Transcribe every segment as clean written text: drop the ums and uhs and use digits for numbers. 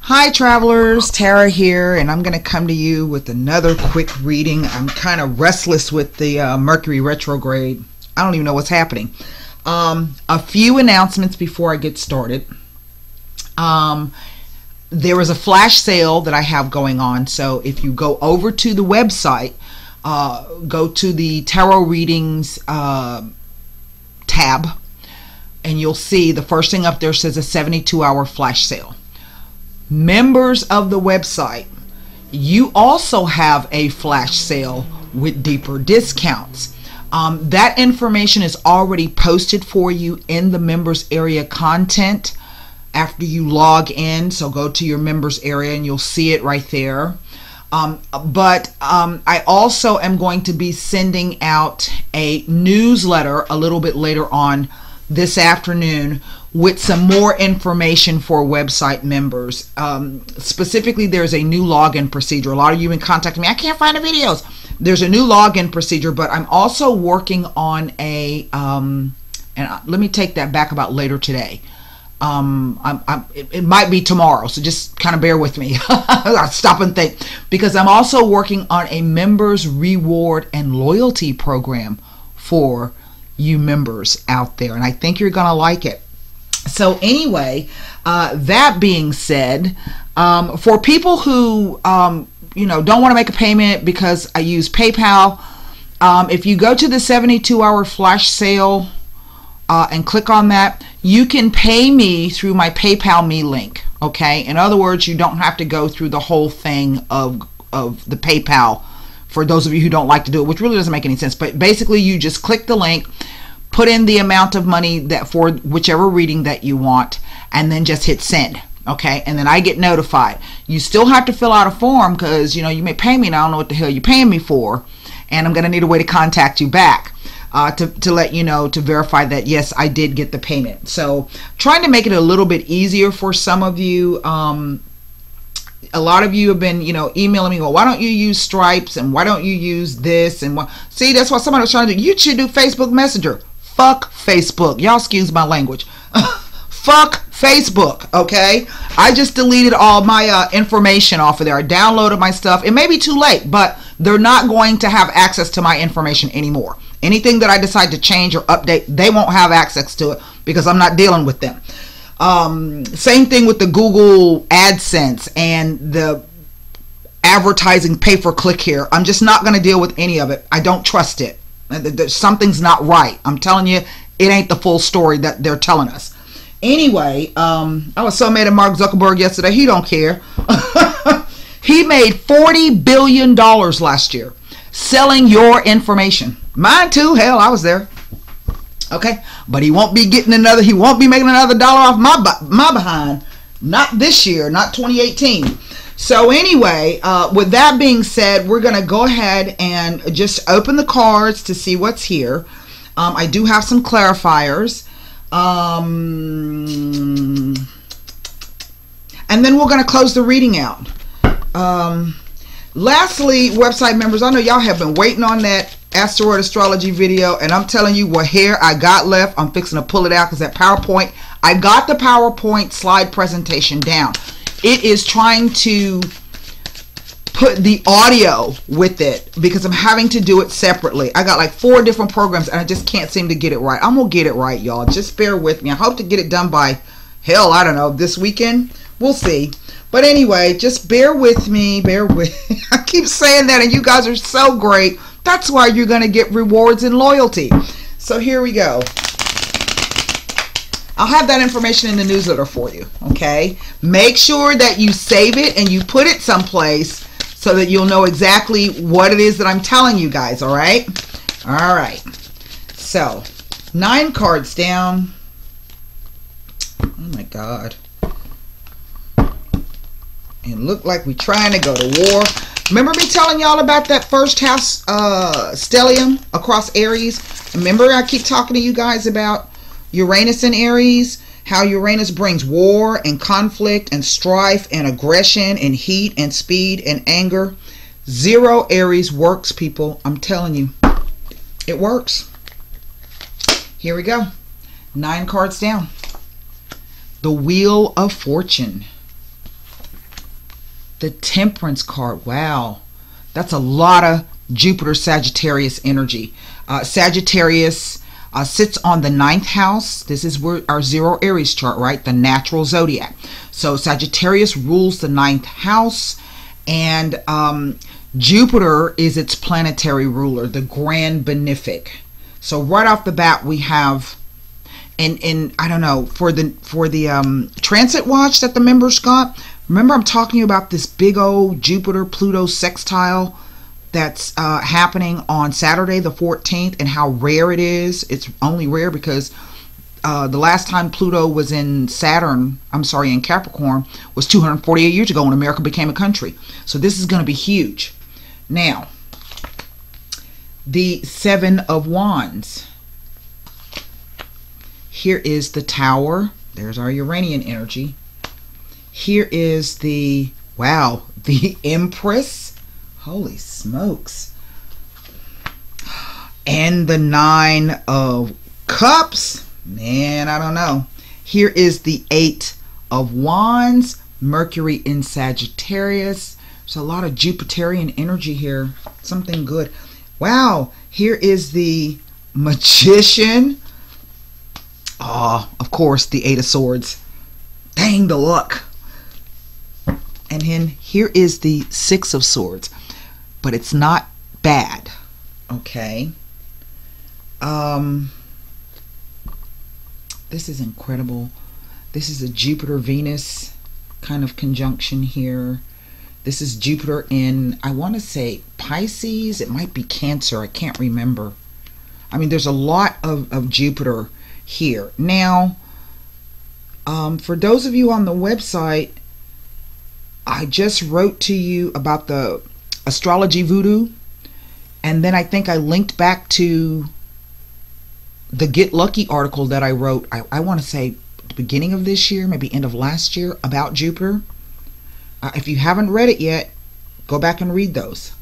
Hi travelers, Tara here, and I'm going to come to you with another quick reading. I'm kind of restless with the Mercury retrograde. I don't even know what's happening. A few announcements before I get started. There is a flash sale that I have going on, so if you go over to the website, go to the tarot readings tab, and you'll see the first thing up there says a 72-hour flash sale. Members of the website, you also have a flash sale with deeper discounts. That information is already posted for you in the members area content after you log in. So go to your members area and you'll see it right there. I also am going to be sending out a newsletter a little bit later on this afternoon with some more information for website members. Specifically, there's a new login procedure. A lot of you have been contacting me. I can't find the videos. There's a new login procedure, but I'm also working on a, and let me take that back about later today. It might be tomorrow, so just kind of bear with me. I'll stop and think, because I'm also working on a members reward and loyalty program for you members out there, and I think you're gonna like it. So anyway, that being said, for people who don't want to make a payment because I use PayPal, if you go to the 72-hour flash sale and click on that, you can pay me through my PayPal me link. Okay, in other words, you don't have to go through the whole thing of the PayPal. For those of you who don't like to do it, which really doesn't make any sense, but basically you just click the link, put in the amount of money that for whichever reading that you want, and then just hit send. Okay, and then I get notified. You still have to fill out a form because you may pay me and I don't know what the hell you're paying me for, and I'm gonna need a way to contact you back to let you know, to verify that yes, I did get the payment. So trying to make it a little bit easier for some of you. A lot of you have been, emailing me, well, why don't you use Stripes and why don't you use this? And see, that's what somebody was trying to do. You should do Facebook Messenger. Fuck Facebook. Y'all excuse my language. Fuck Facebook, okay? I just deleted all my information off of there. I downloaded my stuff. It may be too late, but they're not going to have access to my information anymore. Anything that I decide to change or update, they won't have access to it because I'm not dealing with them. Same thing with the Google AdSense and the advertising pay-per-click here. I'm just not going to deal with any of it. I don't trust it. Something's not right. I'm telling you, it ain't the full story that they're telling us. Anyway, I was so mad at Mark Zuckerberg yesterday. He don't care. He made $40 billion last year selling your information. Mine too. Hell, I was there. Okay, but he won't be getting another. He won't be making another dollar off my behind. Not this year. Not 2018. So anyway, with that being said, we're going to go ahead and just open the cards to see what's here. I do have some clarifiers. And then we're going to close the reading out. Lastly, website members, I know y'all have been waiting on that asteroid astrology video, and I'm telling you what hair I got left. I'm fixing to pull it out because that PowerPoint, I got the PowerPoint slide presentation down. It is trying to put the audio with it because I'm having to do it separately. I got like 4 different programs and I just can't seem to get it right. I'm gonna get it right, y'all. Just bear with me. I hope to get it done by, hell, I don't know, this weekend. We'll see. But anyway, just bear with me. Bear with I keep saying that and you guys are so great. That's why you're gonna get rewards and loyalty. So here we go. I'll have that information in the newsletter for you, okay? Make sure that you save it and you put it someplace so that you'll know exactly what it is that I'm telling you guys, all right? All right. So, 9 cards down. Oh, my God. And look like we're trying to go to war. Remember me telling y'all about that first house stellium across Aries? Remember I keep talking to you guys about Uranus and Aries, how Uranus brings war and conflict and strife and aggression and heat and speed and anger. 0 Aries works, people. I'm telling you, it works. Here we go. 9 cards down. The Wheel of Fortune. The Temperance card. Wow. That's a lot of Jupiter Sagittarius energy. Sagittarius sits on the 9th house. This is where our zero Aries chart, right? The natural zodiac. So Sagittarius rules the 9th house, and Jupiter is its planetary ruler, the grand benefic. So right off the bat, we have, and I don't know, for the transit watch that the members got. Remember, I'm talking about this big old Jupiter-Pluto sextile that's happening on Saturday the 14th, and how rare it is. It's only rare because the last time Pluto was in in Capricorn, was 248 years ago when America became a country. So this is going to be huge. Now, the 7 of Wands. Here is the Tower. There's our Uranian energy. Here is the, wow, the Empress. Holy smokes. And the 9 of Cups. Man, I don't know. Here is the 8 of Wands. Mercury in Sagittarius. There's a lot of Jupiterian energy here. Something good. Wow. Here is the Magician. Oh, of course, the 8 of Swords. Dang, the luck. And then here is the 6 of Swords. But it's not bad. Okay. This is incredible. This is a Jupiter-Venus kind of conjunction here. This is Jupiter in, I want to say Pisces. It might be Cancer. I can't remember. I mean, there's a lot of Jupiter here. Now, for those of you on the website, I just wrote to you about the Astrology Voodoo, and then I think I linked back to the Get Lucky article that I wrote, I want to say the beginning of this year, maybe end of last year, about Jupiter. If you haven't read it yet, go back and read those.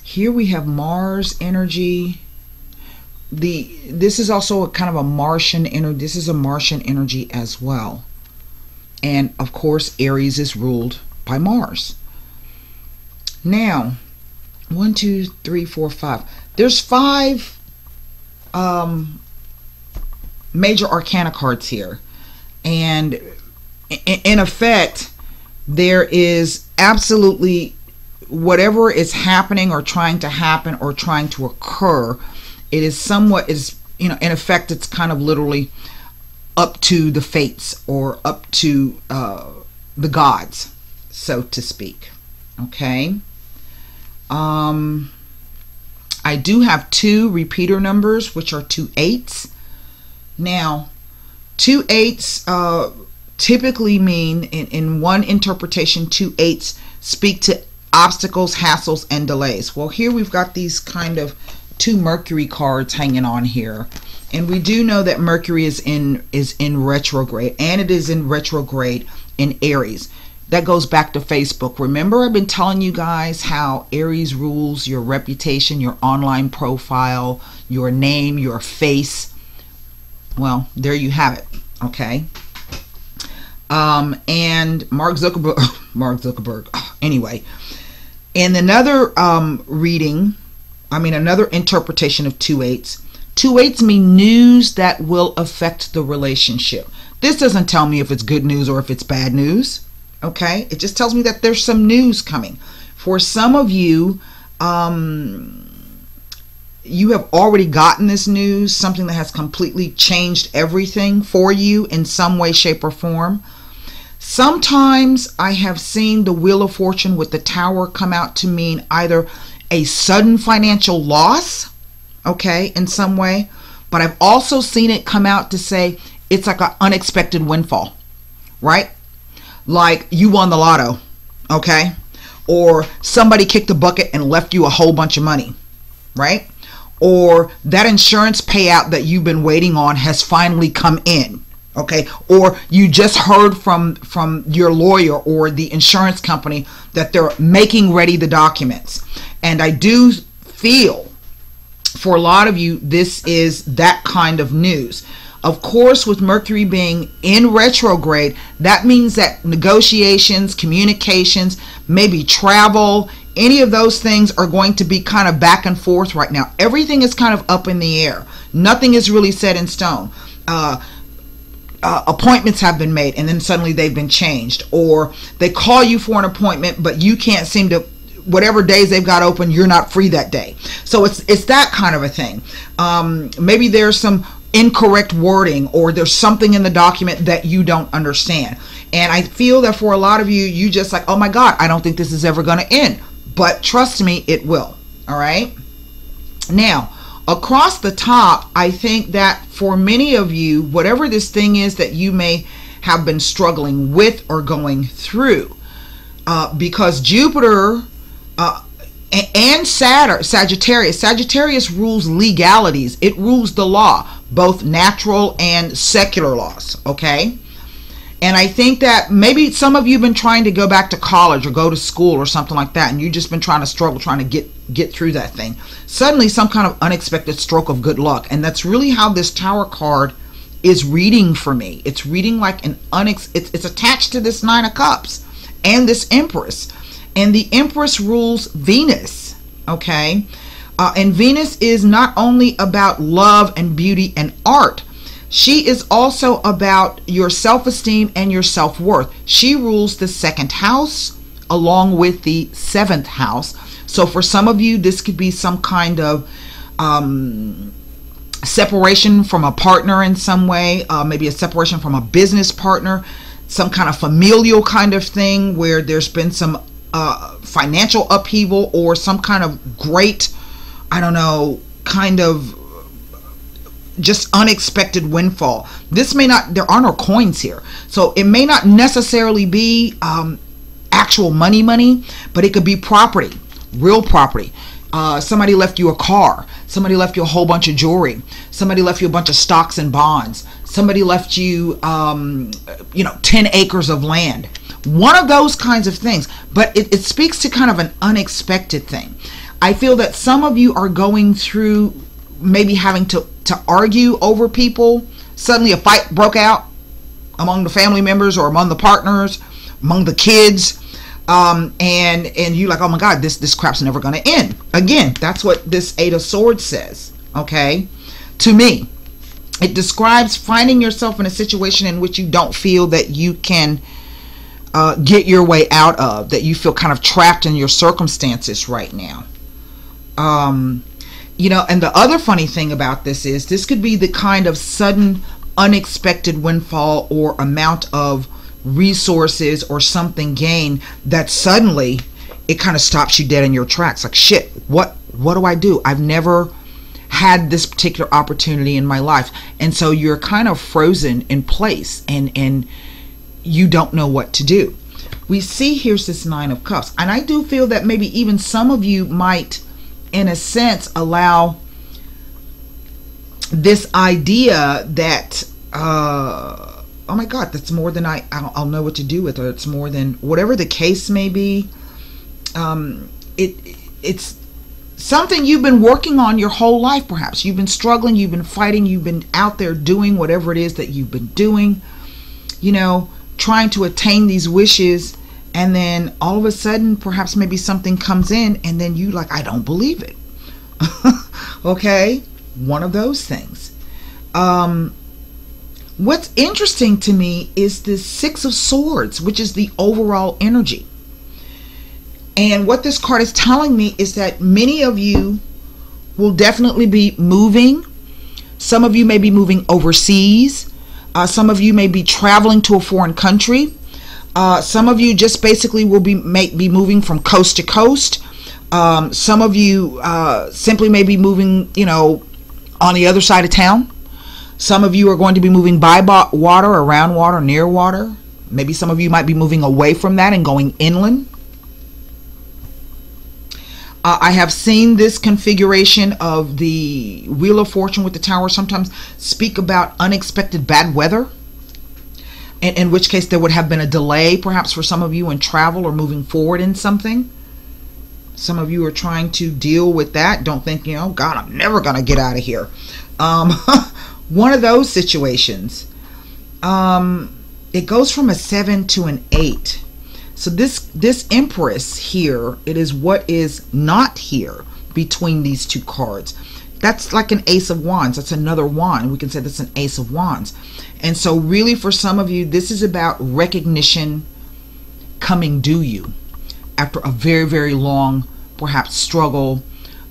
Here we have Mars energy. This is also a kind of a Martian energy. This is a Martian energy as well. And of course, Aries is ruled by Mars. Now, 1, 2, 3, 4, 5. There's 5 major arcana cards here. And in effect, there is absolutely whatever is happening or trying to happen or trying to occur. It is somewhat, in effect, it's kind of literally up to the fates or up to the gods, so to speak. Okay. I do have 2 repeater numbers, which are 2 8s. Now, 2 8s typically mean, in one interpretation, 2 8s speak to obstacles, hassles, and delays. Well, here we've got these kind of 2 Mercury cards hanging on here. And we do know that Mercury is in retrograde, and it is in retrograde in Aries. That goes back to Facebook. Remember, I've been telling you guys how Aries rules your reputation, your online profile, your name, your face. Well, there you have it. Okay. And Mark Zuckerberg. Anyway, in another another interpretation of 2 8s. 2 8s mean news that will affect the relationship. This doesn't tell me if it's good news or if it's bad news. Okay, it just tells me that there's some news coming. For some of you, you have already gotten this news, something that has completely changed everything for you in some way, shape, or form. Sometimes I have seen the Wheel of Fortune with the Tower come out to mean either a sudden financial loss, okay, in some way, but I've also seen it come out to say it's like an unexpected windfall, right? Like you won the lotto, okay? Or somebody kicked the bucket and left you a whole bunch of money, right? Or that insurance payout that you've been waiting on has finally come in, okay? Or you just heard from your lawyer or the insurance company that they're making ready the documents. And I do feel for a lot of you, this is that kind of news. Of course, with Mercury being in retrograde, that means that negotiations, communications, maybe travel, any of those things are going to be kind of back and forth right now. Everything is kind of up in the air. Nothing is really set in stone. Appointments have been made and then suddenly they've been changed, or they call you for an appointment but you can't seem to, whatever days they've got open, you're not free that day. So it's that kind of a thing. Maybe there's some incorrect wording, or there's something in the document that you don't understand. And I feel that for a lot of you, you just like, oh my God, I don't think this is ever going to end. But trust me, it will. All right. Now, across the top, I think that for many of you, whatever this thing is that you may have been struggling with or going through, because Jupiter and Sagittarius rules legalities. It rules the law, both natural and secular laws. Okay. And I think that maybe some of you have been trying to go back to college or go to school or something like that, and you've just been trying to struggle, trying to get through that thing. Suddenly some kind of unexpected stroke of good luck. And that's really how this Tower card is reading for me. It's reading like an it's attached to this Nine of Cups and this Empress. And the Empress rules Venus, okay? And Venus is not only about love and beauty and art. She is also about your self-esteem and your self-worth. She rules the second house along with the seventh house. So for some of you, this could be some kind of separation from a partner in some way, maybe a separation from a business partner, some kind of familial kind of thing where there's been some financial upheaval or some kind of great, I don't know, kind of just unexpected windfall. This may not, there are no coins here, so it may not necessarily be actual money, but it could be property, real property. Somebody left you a car, somebody left you a whole bunch of jewelry, somebody left you a bunch of stocks and bonds, somebody left you 10 acres of land. One of those kinds of things, but it speaks to kind of an unexpected thing. I feel that some of you are going through maybe having to argue over people. Suddenly a fight broke out among the family members or among the partners, among the kids, and you like, oh my God, this crap's never going to end. Again, that's what this Eight of Swords says, okay? To me, it describes finding yourself in a situation in which you don't feel that you can get your way out of, that you feel kind of trapped in your circumstances right now. And the other funny thing about this is this could be the kind of sudden unexpected windfall or amount of resources or something gained that suddenly it kind of stops you dead in your tracks. Like, shit, what do I do? I've never had this particular opportunity in my life. And so you're kind of frozen in place and you don't know what to do. We see here's this Nine of Cups. And I do feel that maybe even some of you might, in a sense, allow this idea that, oh my God, that's more than I'll know what to do with, or it's more than whatever the case may be. It's something you've been working on your whole life, perhaps. You've been struggling, you've been fighting, you've been out there doing whatever it is that you've been doing, trying to attain these wishes, and then all of a sudden perhaps maybe something comes in and then you like, I don't believe it. Okay, one of those things. What's interesting to me is the Six of Swords, which is the overall energy. And what this card is telling me is that many of you will definitely be moving. Some of you may be moving overseas. Some of you may be traveling to a foreign country. Some of you just basically will be moving from coast to coast. Some of you simply may be moving, on the other side of town. Some of you are going to be moving by water, around water, near water. Maybe some of you might be moving away from that and going inland. I have seen this configuration of the Wheel of Fortune with the Tower sometimes speak about unexpected bad weather, in which case there would have been a delay perhaps for some of you in travel or moving forward in something. Some of you are trying to deal with that. Don't think, God, I'm never going to get out of here. One of those situations. It goes from a 7 to an 8. So this Empress here, it is what is not here between these two cards. That's like an Ace of Wands. That's another wand. We can say that's an Ace of Wands. And so really for some of you, this is about recognition coming due you after a very, very long, perhaps struggle,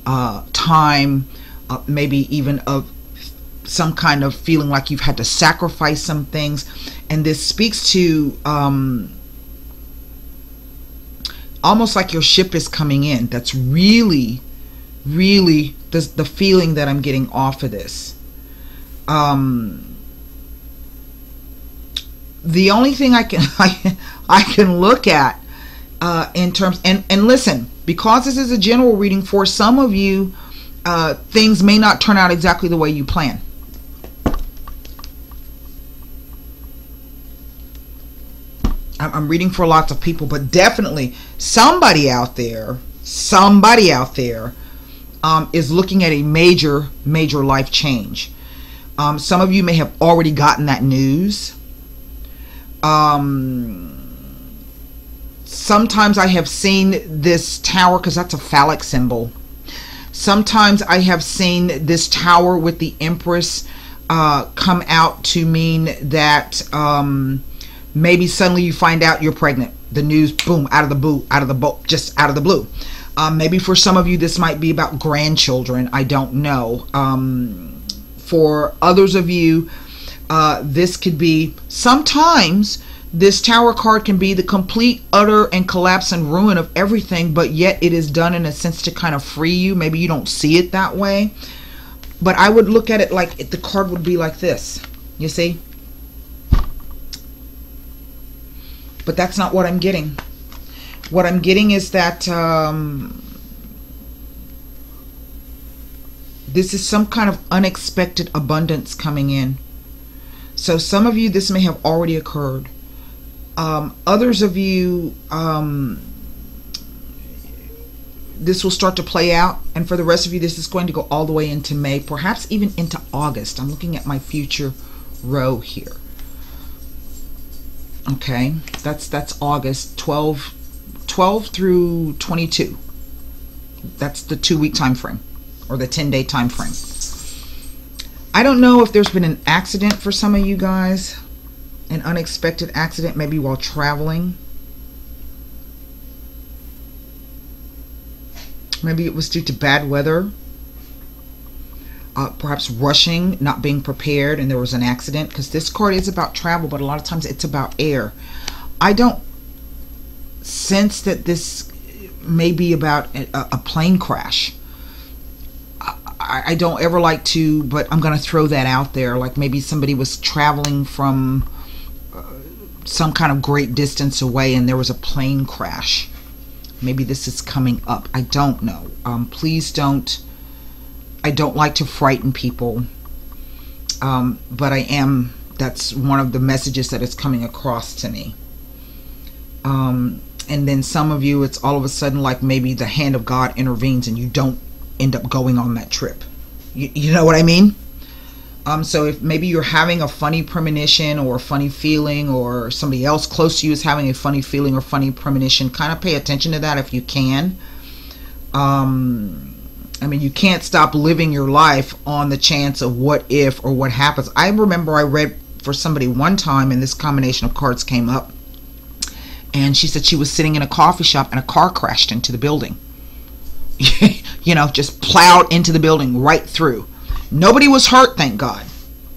time, maybe even of some kind of feeling like you've had to sacrifice some things. And this speaks to almost like your ship is coming in. That's really, really the feeling that I'm getting off of this. The only thing I can look at in terms, and listen, because this is a general reading, for some of you, things may not turn out exactly the way you plan. I'm reading for lots of people, but definitely somebody out there is looking at a major life change. Some of you may have already gotten that news. Sometimes I have seen this tower, because that's a phallic symbol. Sometimes I have seen this tower with the Empress come out to mean that maybe suddenly you find out you're pregnant. The news, boom, out of the blue, just out of the blue. Maybe for some of you this might be about grandchildren. I don't know. For others of you, this could be, sometimes this Tower card can be the complete, utter, and collapse and ruin of everything, but yet it is done in a sense to kind of free you. Maybe you don't see it that way, but I would look at it like the card would be like this, you see? But that's not what I'm getting. What I'm getting is that this is some kind of unexpected abundance coming in. So some of you, this may have already occurred. Others of you, this will start to play out. And for the rest of you, this is going to go all the way into May, perhaps even into August. I'm looking at my future row here. Okay, that's August 12 through 22. That's the 2-week time frame, or the 10-day time frame. I don't know if there's been an accident for some of you guys, an unexpected accident, maybe while traveling. Maybe it was due to bad weather, perhaps rushing, not being prepared, and there was an accident, because this card is about travel, but a lot of times it's about air. I don't sense that this may be about a plane crash. I don't ever like to, but I'm going to throw that out there. Like maybe somebody was traveling from some kind of great distance away and there was a plane crash. Maybe this is coming up. I don't know. Please don't. I don't like to frighten people. But that's one of the messages that is coming across to me. And then some of you, it's all of a sudden like maybe the hand of God intervenes and you don't end up going on that trip. You know what I mean? So if maybe you're having a funny premonition or a funny feeling, or somebody else close to you is having a funny feeling or funny premonition, kind of pay attention to that if you can. I mean, you can't stop living your life on the chance of what if or what happens. I remember I read for somebody one time and this combination of cards came up. And she said she was sitting in a coffee shop and a car crashed into the building. You know, just plowed into the building right through. Nobody was hurt, thank God.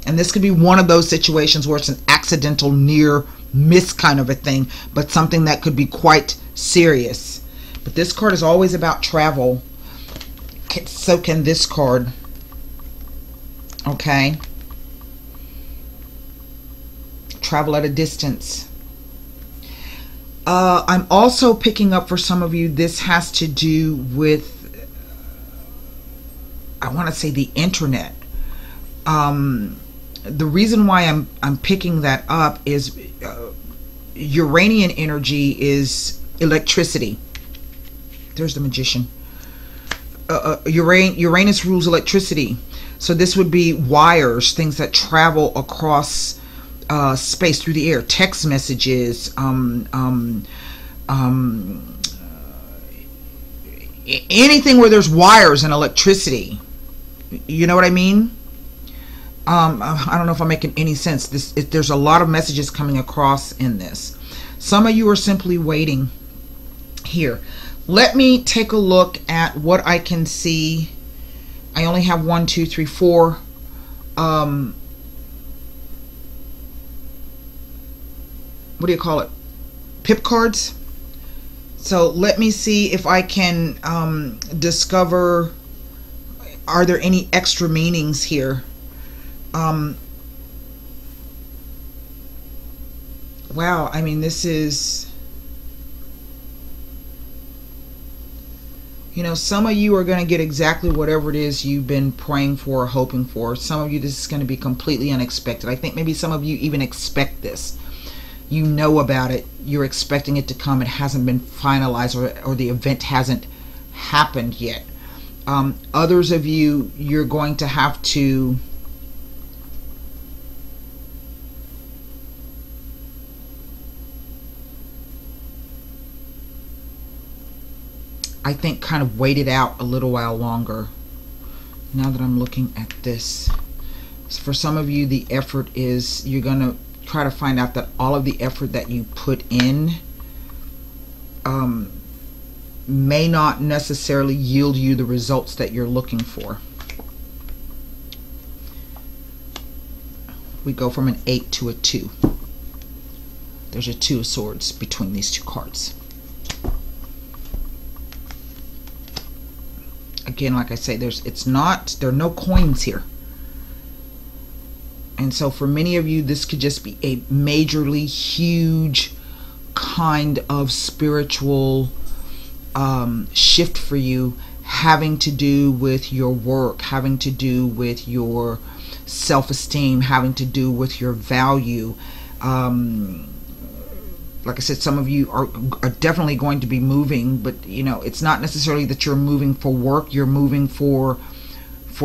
And this could be one of those situations where it's an accidental near miss kind of a thing, but something that could be quite serious. But this card is always about travel. So can this card. Okay. Travel at a distance. I'm also picking up for some of you, this has to do with, I want to say, the internet. The reason why I'm picking that up is Uranian energy is electricity. There's the Magician. Uranus rules electricity. So this would be wires, things that travel across space through the air, text messages, anything where there's wires and electricity. You know what I mean? I don't know if I'm making any sense. There's a lot of messages coming across in this. Some of you are simply waiting here. Let me take a look at what I can see. I only have 1, 2, 3, 4. What do you call it? Pip cards. So let me see if I can discover, are there any extra meanings here? Wow, I mean, this is, you know, some of you are going to get exactly whatever it is you've been praying for or hoping for. Some of you, this is going to be completely unexpected. I think maybe some of you even expect this. You know about it. You're expecting it to come. It hasn't been finalized, or the event hasn't happened yet. Others of you, you're going to have to I think kind of wait it out a little while longer. Now that I'm looking at this, so for some of you, the effort is, you're going to try to find out that all of the effort that you put in may not necessarily yield you the results that you're looking for. We go from an 8 to a 2. There's a 2 of swords between these two cards. Again, like I say, there are no coins here. And so for many of you, this could just be a majorly huge kind of spiritual shift for you, having to do with your work, having to do with your self-esteem, having to do with your value. Like I said, some of you are definitely going to be moving, but you know, it's not necessarily that you're moving for work. You're moving for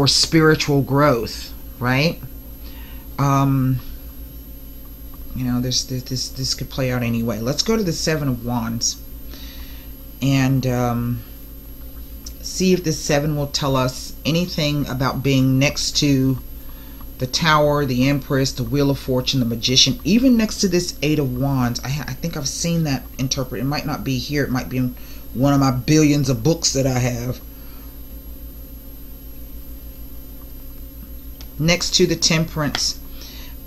spiritual growth, right? You know, this could play out anyway. Let's go to the 7 of Wands and see if the 7 will tell us anything about being next to the Tower, the Empress, the Wheel of Fortune, the Magician, even next to this 8 of Wands. I think I've seen that interpreted. It might not be here. It might be in one of my billions of books that I have. Next to the Temperance,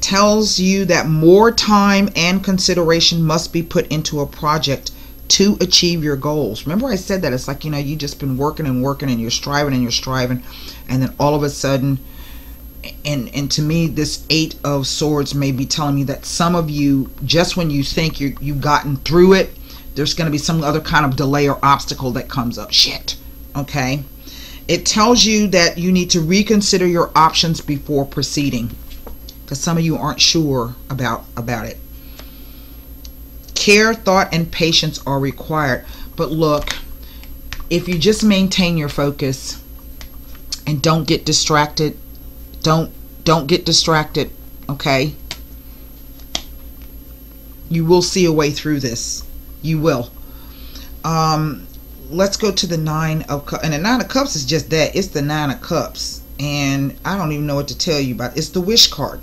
tells you that more time and consideration must be put into a project to achieve your goals. Remember I said that it's like, you know, you just been working and working and you're striving and you're striving, and then all of a sudden, and to me, this 8 of Swords may be telling me that some of you, just when you think you've gotten through it, there's going to be some other kind of delay or obstacle that comes up. Shit. Okay. It tells you that you need to reconsider your options before proceeding, because some of you aren't sure about it. Care, thought, and patience are required. But look, if you just maintain your focus and don't get distracted, don't get distracted, okay? You will see a way through this. You will. Let's go to the 9 of Cups. And the 9 of Cups is just that. It's the 9 of Cups. And I don't even know what to tell you about it. It's the Wish card.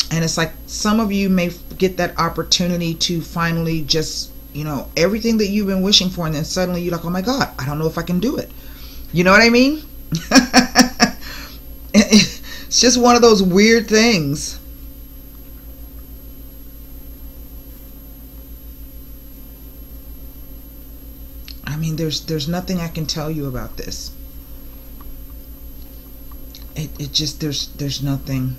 And it's like some of you may get that opportunity to finally just, you know, everything that you've been wishing for, and then suddenly you're like, oh my God, I don't know if I can do it. You know what I mean? It's just one of those weird things. I mean, there's nothing I can tell you about this. It just, there's nothing.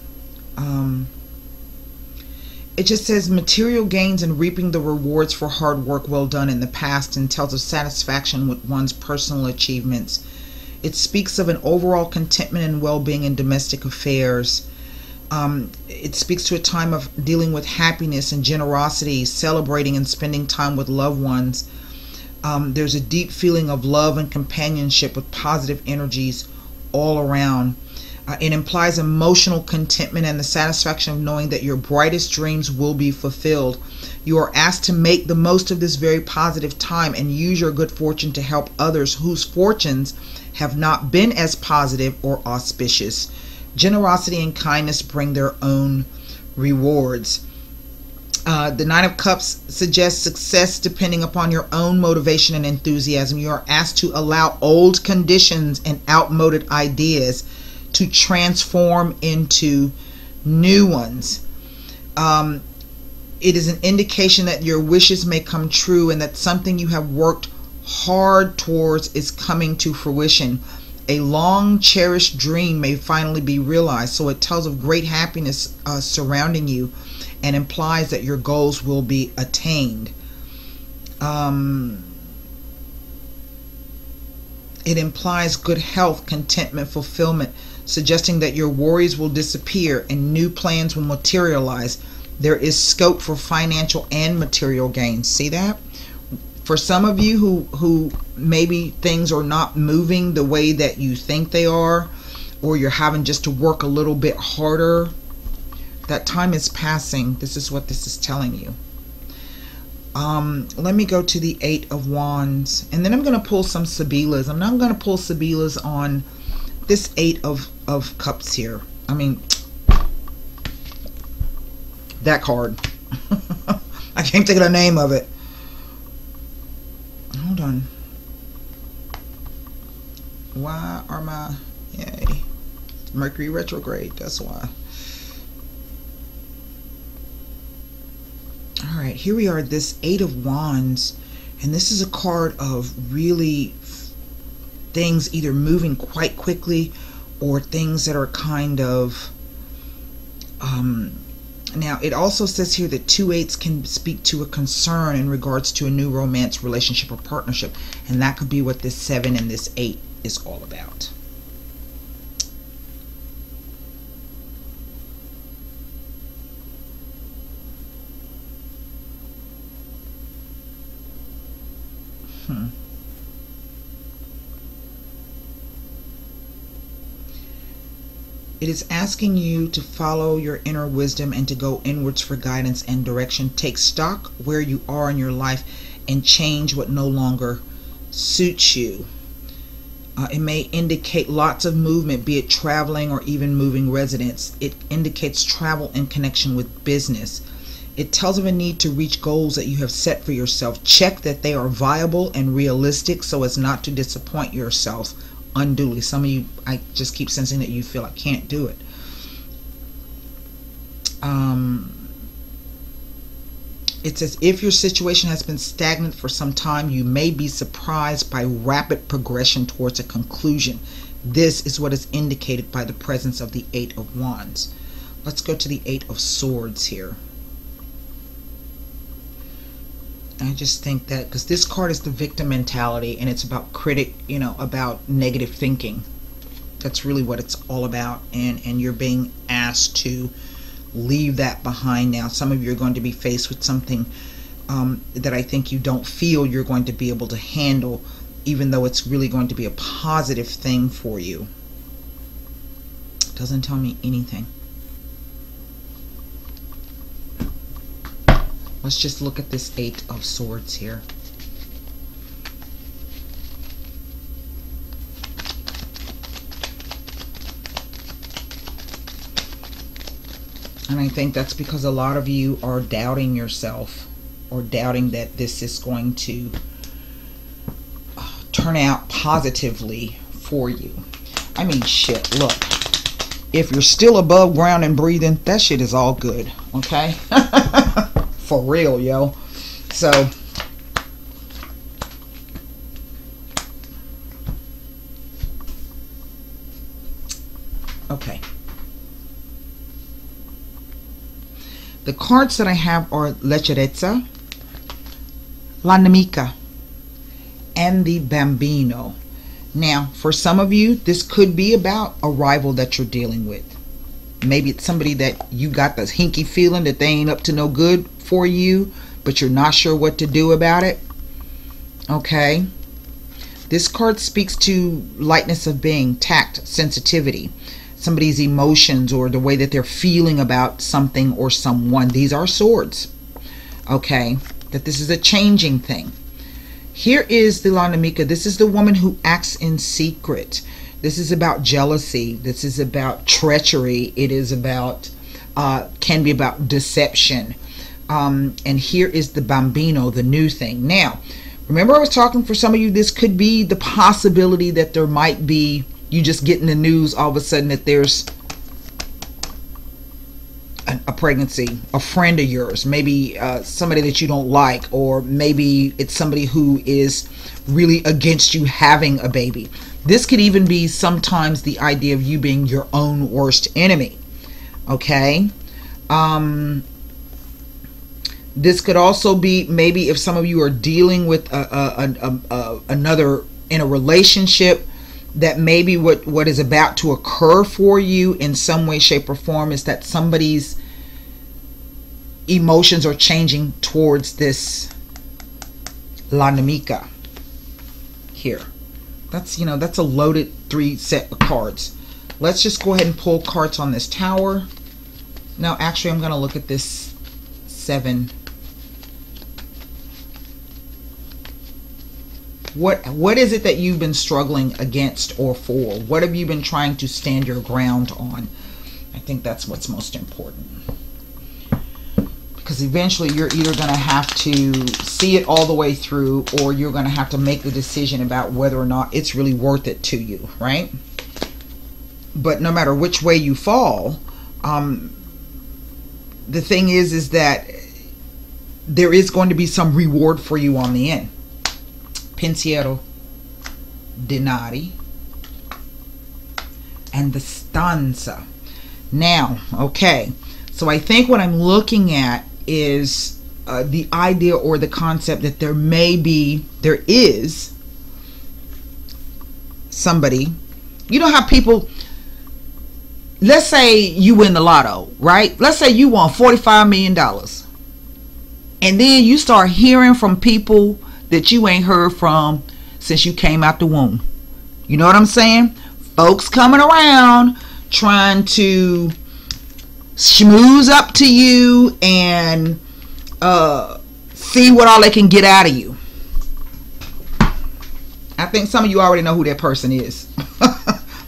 It just says material gains and reaping the rewards for hard work well done in the past, and tells of satisfaction with one's personal achievements. It speaks of an overall contentment and well-being in domestic affairs. It speaks to a time of dealing with happiness and generosity, celebrating and spending time with loved ones. There's a deep feeling of love and companionship with positive energies all around. It implies emotional contentment and the satisfaction of knowing that your brightest dreams will be fulfilled. You are asked to make the most of this very positive time and use your good fortune to help others whose fortunes have not been as positive or auspicious. Generosity and kindness bring their own rewards. The Nine of Cups suggests success depending upon your own motivation and enthusiasm. You are asked to allow old conditions and outmoded ideas to transform into new ones. It is an indication that your wishes may come true and that something you have worked hard towards is coming to fruition. A long cherished dream may finally be realized. So it tells of great happiness surrounding you and implies that your goals will be attained. It implies good health, contentment, fulfillment, suggesting that your worries will disappear and new plans will materialize. There is scope for financial and material gains. See that? For some of you who maybe things are not moving the way that you think they are, or you're having just to work a little bit harder, that time is passing. This is what this is telling you. Let me go to the Eight of Wands, and then I'm going to pull some Sibilas. I'm not going to pull Sibilas on this Eight of Cups here. I mean, that card. I can't think of the name of it. Hold on. Why are my... Yay. Mercury retrograde. That's why. Alright, here we are, this Eight of Wands. And this is a card of really things either moving quite quickly or things that are kind of... Now, it also says here that two eights can speak to a concern in regards to a new romance, relationship, or partnership. And that could be what this 7 and this 8 is all about. It is asking you to follow your inner wisdom and to go inwards for guidance and direction. Take stock where you are in your life and change what no longer suits you. It may indicate lots of movement, be it traveling or even moving residence. It indicates travel in connection with business. It tells of a need to reach goals that you have set for yourself. Check that they are viable and realistic so as not to disappoint yourself unduly. Some of you, I just keep sensing that you feel I can't do it. It says if your situation has been stagnant for some time, you may be surprised by rapid progression towards a conclusion. This is what is indicated by the presence of the Eight of Wands. Let's go to the Eight of Swords here. I just think that because this card is the victim mentality and it's about about negative thinking. That's really what it's all about, and you're being asked to leave that behind now. Some of you are going to be faced with something that I think you don't feel you're going to be able to handle, even though it's really going to be a positive thing for you. Doesn't tell me anything. Let's just look at this Eight of Swords here. And I think that's because a lot of you are doubting yourself or doubting that this is going to turn out positively for you. I mean, shit, look. If you're still above ground and breathing, that shit is all good, okay? For real, yo. So, okay. The cards that I have are Leggerezza, La Nemica, and the Bambino. Now, for some of you, this could be about a rival that you're dealing with. Maybe it's somebody that you got this hinky feeling that they ain't up to no good for you, but you're not sure what to do about it. Okay. This card speaks to lightness of being, tact, sensitivity, somebody's emotions or the way that they're feeling about something or someone. These are swords. Okay. That this is a changing thing. Here is the Lanamika. This is the woman who acts in secret. This is about jealousy. This is about treachery. It is about, can be about deception. And here is the Bambino, the new thing. Now, remember I was talking, for some of you, this could be the possibility that there might be, you just getting the news all of a sudden that there's a pregnancy, a friend of yours, maybe somebody that you don't like, or maybe it's somebody who is really against you having a baby. This could even be sometimes the idea of you being your own worst enemy. Okay. This could also be maybe if some of you are dealing with another in a relationship, that maybe what is about to occur for you in some way, shape, or form is that somebody's emotions are changing towards this Lanamika here. That's, you know, that's a loaded 3 set of cards. Let's just go ahead and pull cards on this Tower. Now, actually, I'm going to look at this 7. What is it that you've been struggling against or for? What have you been trying to stand your ground on? I think that's what's most important. Because eventually you're either going to have to see it all the way through, or you're going to have to make the decision about whether or not it's really worth it to you, right? But no matter which way you fall, the thing is that there is going to be some reward for you on the end. Pensiero, Denari, and the Stanza. Now, okay, so I think what I'm looking at is the idea or the concept that there is somebody, you know how people, let's say you win the lotto, right? Let's say you won $45 million. And then you start hearing from people that you ain't heard from since you came out the womb. You know what I'm saying? Folks coming around trying to schmooze up to you and see what all they can get out of you. I think some of you already know who that person is.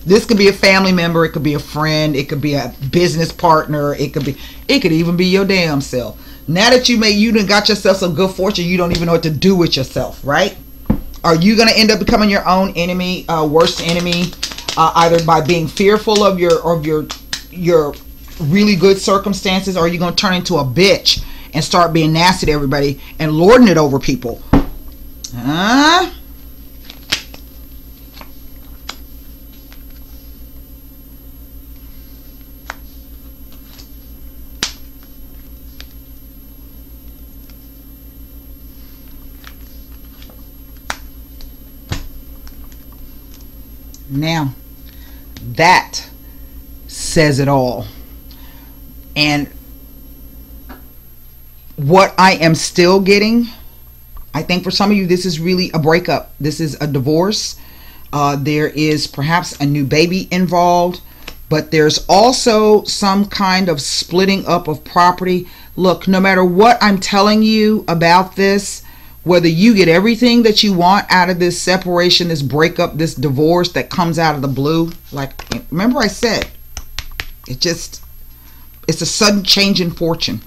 This could be a family member, it could be a friend, it could be a business partner, it could even be your damn self. Now that you done got yourself some good fortune, you don't even know what to do with yourself, right? Are you going to end up becoming your own enemy, worst enemy, either by being fearful of your really good circumstances, or are you going to turn into a bitch and start being nasty to everybody and lording it over people? Huh? Now, that says it all. And what I am still getting, I think for some of you, this is really a breakup. This is a divorce. There is perhaps a new baby involved, but there's also some kind of splitting up of property. Look, no matter what I'm telling you about this, whether you get everything that you want out of this separation, this breakup, this divorce that comes out of the blue, like, remember I said, it's a sudden change in fortune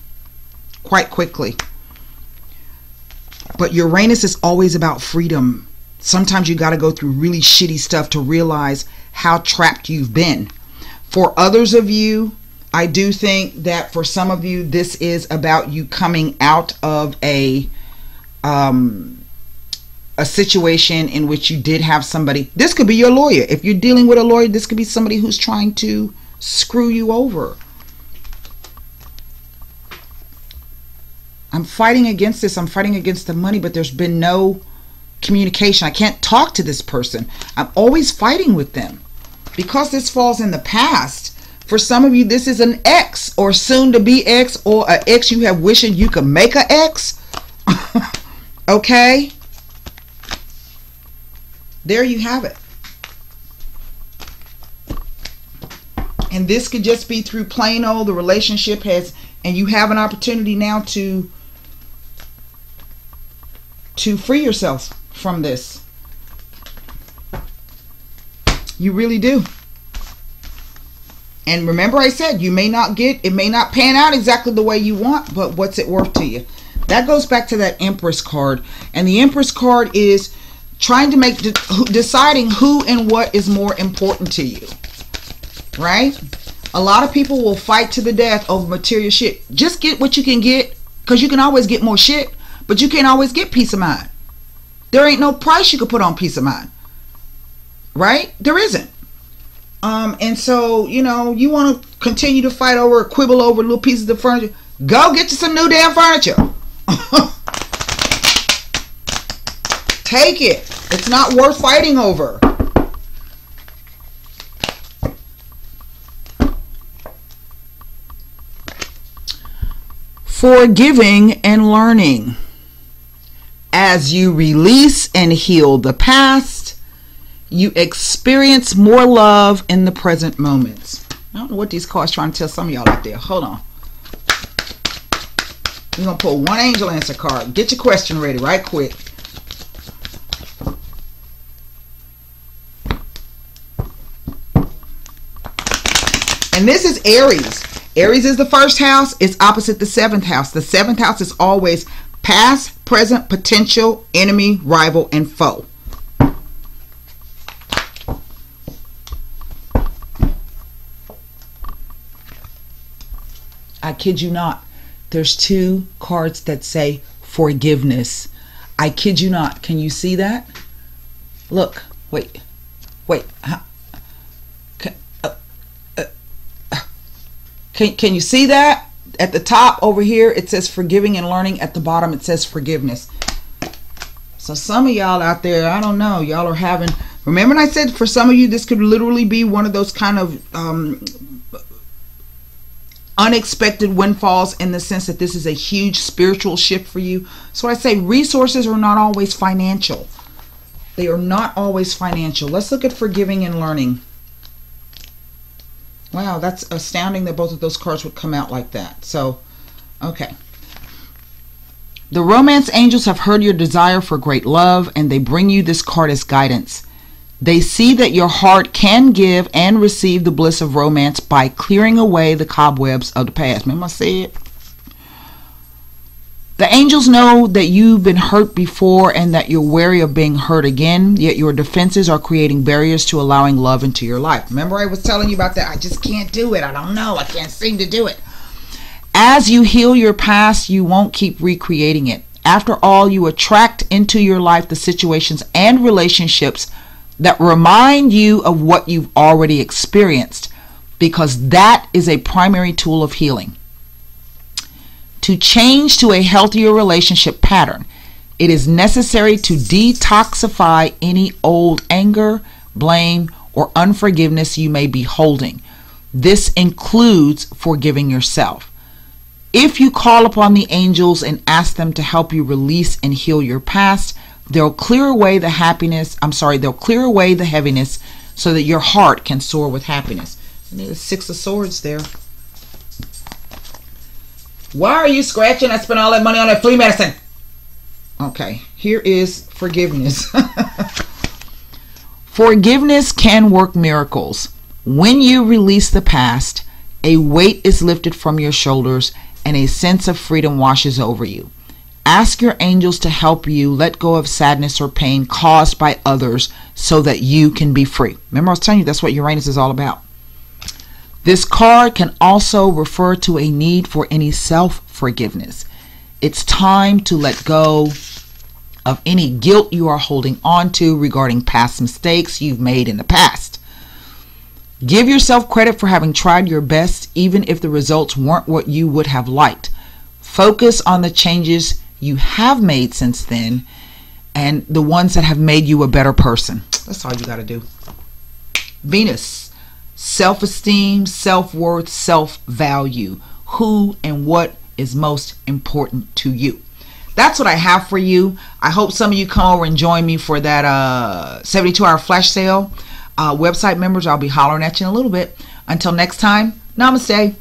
quite quickly. But Uranus is always about freedom. Sometimes you got to go through really shitty stuff to realize how trapped you've been. For others of you, I do think that for some of you, this is about you coming out of a situation in which you did have somebody. This could be your lawyer. If you're dealing with a lawyer, this could be somebody who's trying to screw you over. I'm fighting against this. I'm fighting against the money, but there's been no communication. I can't talk to this person. I'm always fighting with them because this falls in the past. For some of you, this is an ex or soon to be ex, or an ex you have wishing you could make an ex. Okay, There you have it. And this could just be through plain old the relationship has, and you have an opportunity now to free yourself from this. You really do. And remember I said, it may not pan out exactly the way you want, but what's it worth to you? That goes back to that Empress card. And the Empress card is trying to deciding who and what is more important to you. Right? A lot of people will fight to the death over material shit. Just get what you can get, because you can always get more shit, but you can't always get peace of mind. There ain't no price you could put on peace of mind. Right? There isn't. And so, you know, you want to continue to fight over, quibble over little pieces of furniture. Go get you some new damn furniture. Take it. It's not worth fighting over. Forgiving and learning. As you release and heal the past, you experience more love in the present moments. I don't know what these cards are trying to tell some of y'all out there. Hold on. We're going to pull one angel answer card. Get your question ready right quick. And this is Aries. Aries is the first house. It's opposite the seventh house. The seventh house is always past, present, potential, enemy, rival, and foe. I kid you not. There's two cards that say forgiveness. I kid you not. Can you see that? Look. Wait. Can you see that? At the top over here, it says forgiving and learning. At the bottom, it says forgiveness. So some of y'all out there, I don't know, y'all are having... Remember when I said for some of you, this could literally be one of those kind of unexpected windfalls, in the sense that this is a huge spiritual shift for you. So I say resources are not always financial. They are not always financial. Let's look at forgiving and learning. Wow, that's astounding that both of those cards would come out like that. So, okay. The romance angels have heard your desire for great love, and they bring you this card as guidance. They see that your heart can give and receive the bliss of romance by clearing away the cobwebs of the past. Remember I said? The angels know that you've been hurt before and that you're wary of being hurt again, yet your defenses are creating barriers to allowing love into your life. Remember I was telling you about that? I just can't do it. I don't know. I can't seem to do it. As you heal your past, you won't keep recreating it. After all, you attract into your life the situations and relationships that remind you of what you've already experienced, because that is a primary tool of healing. To change to a healthier relationship pattern, it is necessary to detoxify any old anger, blame, or unforgiveness you may be holding. This includes forgiving yourself. If you call upon the angels and ask them to help you release and heal your past, they'll clear away the they'll clear away the heaviness so that your heart can soar with happiness. And there's 6 of Swords there. Why are you scratching? I spent all that money on that flea medicine. Okay, here is forgiveness. Forgiveness can work miracles. When you release the past, a weight is lifted from your shoulders and a sense of freedom washes over you. Ask your angels to help you let go of sadness or pain caused by others so that you can be free. Remember I was telling you that's what Uranus is all about. This card can also refer to a need for any self-forgiveness. It's time to let go of any guilt you are holding on to regarding past mistakes you've made in the past. Give yourself credit for having tried your best, even if the results weren't what you would have liked. Focus on the changes you have made since then and the ones that have made you a better person. That's all you got to do. Venus. Self-esteem, self-worth, self-value. Who and what is most important to you. that's what I have for you. I hope some of you come over and join me for that 72-hour flash sale. Website members, I'll be hollering at you in a little bit. Until next time, namaste.